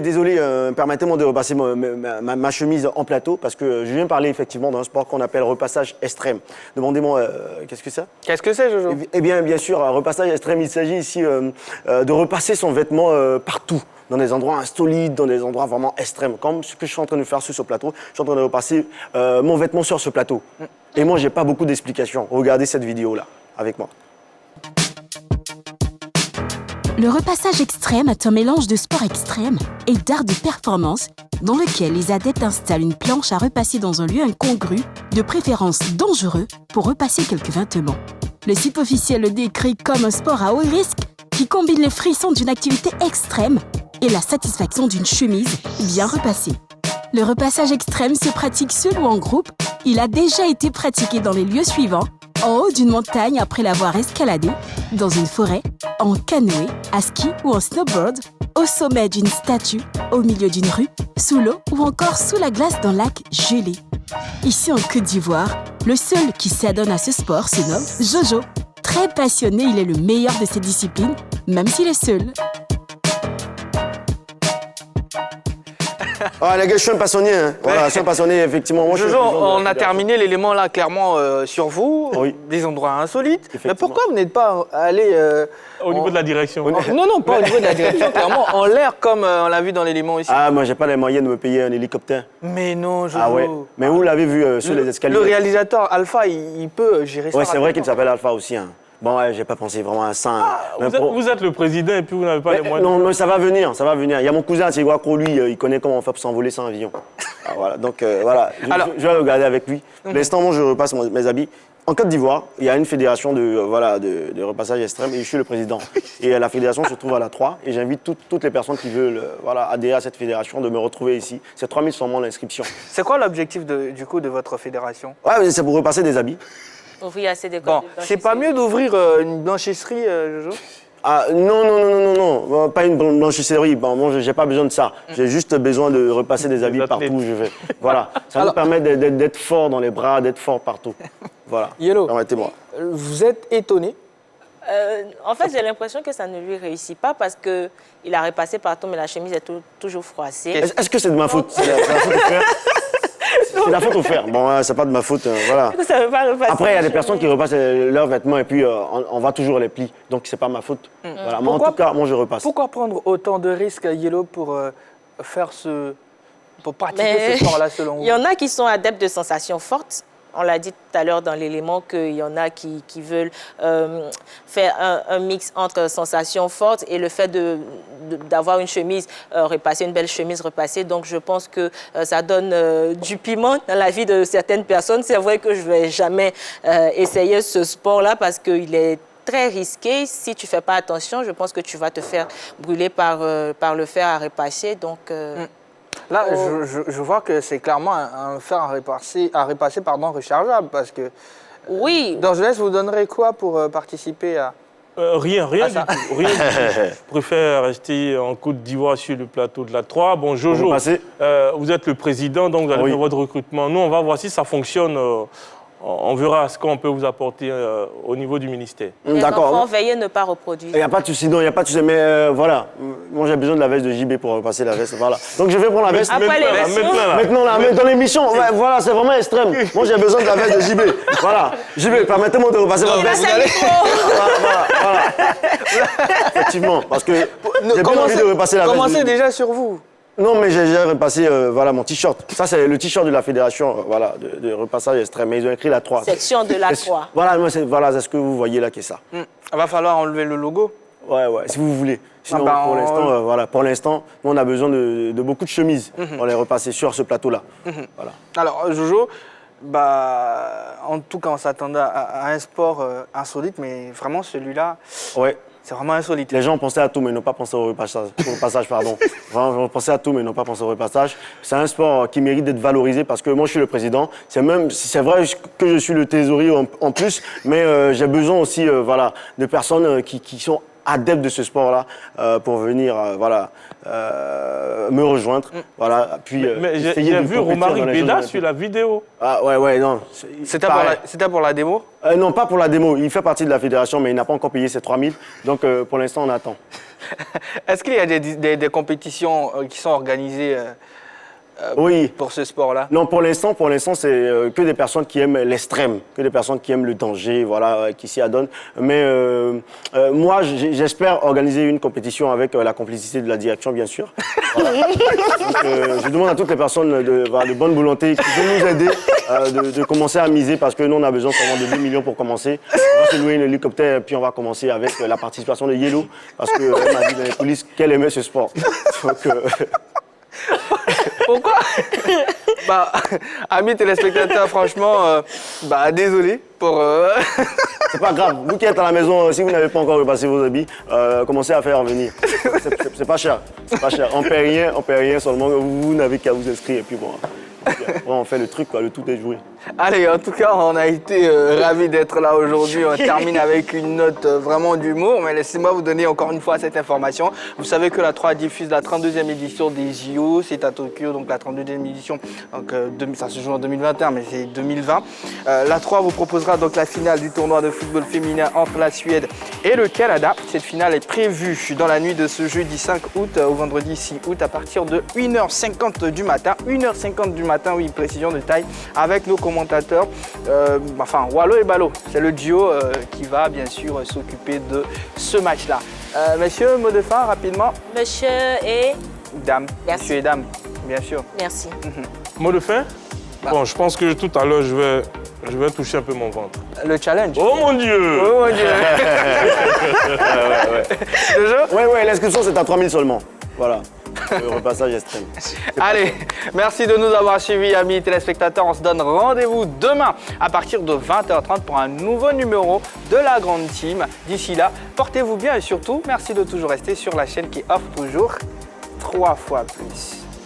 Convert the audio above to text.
désolé, permettez-moi de repasser ma chemise en plateau parce que je viens parler effectivement d'un sport qu'on appelle repassage extrême. Demandez-moi, qu'est-ce que c'est? Qu'est-ce que c'est, Jojo? Eh bien sûr, repassage extrême, il s'agit ici de repasser son vêtement partout, dans des endroits insolites, dans des endroits vraiment extrêmes, comme ce que je suis en train de faire sur ce plateau. Je suis en train de repasser mon vêtement sur ce plateau. Et moi, j'ai pas beaucoup d'explications. Regardez cette vidéo-là, avec moi. Le repassage extrême est un mélange de sport extrême et d'art de performance dans lequel les adeptes installent une planche à repasser dans un lieu incongru, de préférence dangereux, pour repasser quelques vêtements. Le site officiel le décrit comme un sport à haut risque qui combine les frissons d'une activité extrême et la satisfaction d'une chemise bien repassée. Le repassage extrême se pratique seul ou en groupe. Il a déjà été pratiqué dans les lieux suivants: en haut d'une montagne après l'avoir escaladée, dans une forêt, en canoë, à ski ou en snowboard, au sommet d'une statue, au milieu d'une rue, sous l'eau ou encore sous la glace d'un lac gelé. Ici en Côte d'Ivoire, le seul qui s'adonne à ce sport se nomme Jojo. Très passionné, il est le meilleur de ses disciplines, même s'il est seul. Ah, les gars, je suis un passionné. Hein. Voilà, je suis un passionné, effectivement. Moi, Jojo, on a terminé l'élément là, clairement, sur vous, Oui. des endroits insolites. Mais pourquoi vous n'êtes pas allé... Au niveau de la direction. Non, pas au niveau de la direction, clairement, en l'air, comme on l'a vu dans l'élément ici. Ah, moi, j'ai pas les moyens de me payer un hélicoptère. Mais non, Jojo. Ah ouais. Mais vous l'avez vu sur les escaliers. Le réalisateur Alpha, il peut gérer ça. Ouais, c'est vrai qu'il rapidement. s'appelle Alpha aussi. Hein. Bon, ouais, j'ai pas pensé vraiment à ça. Hein. Vous êtes le président et puis vous n'avez pas les moyens. Non, mais ça va venir, ça va venir. Il y a mon cousin, c'est Wako, lui, il connaît comment on fait pour s'envoler sans avion. Ah, voilà, donc voilà, je vais regarder avec lui. Pour l'instant, moi, je repasse mes habits. En Côte d'Ivoire, il y a une fédération de repassage extrême et je suis le président. Et la fédération se trouve à la 3 et j'invite toutes les personnes qui veulent adhérer à cette fédération de me retrouver ici. C'est 3100 € l'inscription. C'est quoi l'objectif du coup de votre fédération? Ouais, c'est pour repasser des habits. Ouvrir assez de Bon, c'est pas mieux d'ouvrir une blanchisserie, Jojo? Ah non, pas une blanchisserie. Bon, moi, j'ai pas besoin de ça. J'ai juste besoin de repasser des habits partout où je vais. Voilà, ça nous permet d'être fort dans les bras, d'être fort partout. Voilà. Yellow, permettez-moi. vous êtes étonné? En fait, j'ai l'impression que ça ne lui réussit pas parce qu'il a repassé partout, mais la chemise est toujours froissée. Est-ce que c'est de ma faute? C'est la faute au frère? C'est la faute au frère. Bon, c'est pas de ma faute, voilà. Ça veut pas repasser. Après, il y a des personnes qui repassent leurs vêtements et puis on va toujours les plis. Donc, c'est pas ma faute. Voilà. Mais en tout cas, moi, je repasse. Pourquoi prendre autant de risques, Yellow, pour pratiquer ce sport-là, selon vous? Il y en a qui sont adeptes de sensations fortes. On l'a dit tout à l'heure dans l'élément qu'il y en a qui veulent faire un mix entre sensations fortes et le fait d'avoir une chemise repassée, une belle chemise repassée. Donc, je pense que ça donne du piment dans la vie de certaines personnes. C'est vrai que je ne vais jamais essayer ce sport-là parce qu'il est très risqué. Si tu ne fais pas attention, je pense que tu vas te faire brûler par le fer à repasser. Donc... Là, je vois que c'est clairement un fer à repasser rechargeable parce que... Oui. Dans jeunesse, vous donnerez quoi pour participer à... Rien du tout. Je préfère rester en Côte d'Ivoire sur le plateau de la 3. Bon, Jojo, vous êtes le président, donc vous allez faire votre recrutement. Nous, on va voir si ça fonctionne. On verra ce qu'on peut vous apporter au niveau du ministère. Les enfants, veillez ne pas reproduire. Il n'y a pas de souci, non, il n'y a pas de souci. Mais voilà, moi j'ai besoin de la veste de JB pour repasser la veste. Voilà. Donc je vais prendre la veste. Après Maintenant, dans l'émission, voilà, c'est vraiment extrême. Moi j'ai besoin de la veste de JB. Voilà. JB, permettez-moi de repasser votre veste. Voilà. Effectivement, parce que j'ai bien envie de repasser la veste. Commencez déjà sur vous. Non, mais j'ai repassé mon t-shirt. Ça, c'est le t-shirt de la fédération de repassage extrême. Mais ils ont écrit la 3. Section de la 3. Voilà, c'est ce que vous voyez là qui est ça. Il va falloir enlever le logo. Ouais, si vous voulez. Sinon, pour l'instant, on a besoin de beaucoup de chemises pour les repasser sur ce plateau-là. Voilà. Alors, Jojo, en tout cas, on s'attendait à un sport insolite, mais vraiment celui-là... Ouais. C'est vraiment insolite. Les gens pensaient à tout, mais n'ont pas pensé au repassage. Pardon. Vraiment, pensaient à tout, mais n'ont pas pensé au repassage. C'est un sport qui mérite d'être valorisé parce que moi, je suis le président. C'est vrai que je suis le trésorier en plus, mais j'ai besoin aussi de personnes qui sont adeptes de ce sport-là pour venir me rejoindre. Voilà, puis mais j'ai vu Romaric Beda sur la vidéo. Ah ouais, non. C'était pour la démo? Non, pas pour la démo. Il fait partie de la fédération, mais il n'a pas encore payé ses 3000. Donc, pour l'instant, on attend. Est-ce qu'il y a des compétitions qui sont organisées oui. pour ce sport-là? Non, pour l'instant, c'est que des personnes qui aiment l'extrême, que des personnes qui aiment le danger, voilà, qui s'y adonnent. Mais moi, j'espère organiser une compétition avec la complicité de la direction, bien sûr. Voilà. Donc, je demande à toutes les personnes de bonne volonté qui veulent nous aider de commencer à miser parce que nous, on a besoin seulement de 2 millions pour commencer. On va se louer un hélicoptère et puis on va commencer avec la participation de Yellow parce qu'elle m'a dit dans les coulisses qu'elle aimait ce sport. Donc, pourquoi? Amis téléspectateurs, franchement, désolé pour... C'est pas grave. Vous qui êtes à la maison, si vous n'avez pas encore repassé vos habits, commencez à faire en venir. C'est pas cher. C'est pas cher. On paie rien seulement. Vous n'avez qu'à vous inscrire et puis bon. On fait le truc, quoi, le tout est joué. Allez, en tout cas, on a été ravis d'être là aujourd'hui. On termine avec une note vraiment d'humour. Mais laissez-moi vous donner encore une fois cette information. Vous savez que la 3 diffuse la 32e édition des JO. C'est à Tokyo, donc la 32e édition. Donc, ça se joue en 2021, mais c'est 2020. La 3 vous proposera donc la finale du tournoi de football féminin entre la Suède et le Canada. Cette finale est prévue dans la nuit de ce jeudi 5 août au vendredi 6 août à partir de 1h50 du matin. 1h50 du matin, oui, précision de taille, avec nos commentateurs, Wallo et Balo. C'est le duo qui va bien sûr s'occuper de ce match-là. Messieurs, mot de fin rapidement. Monsieur et... Dame. Merci. Monsieur et dame, bien sûr. Merci. Mot de fin? Bon, je pense que tout à l'heure, je vais toucher un peu mon ventre. Le challenge. Oh mon Dieu! Oh mon Dieu! Ouais, l'inscription c'est à 3 000 seulement. Voilà. Le repassage extrême. Allez, merci de nous avoir suivis, amis téléspectateurs. On se donne rendez-vous demain à partir de 20h30 pour un nouveau numéro de la Grande Team. D'ici là, portez-vous bien et surtout, merci de toujours rester sur la chaîne qui offre toujours 3 fois plus.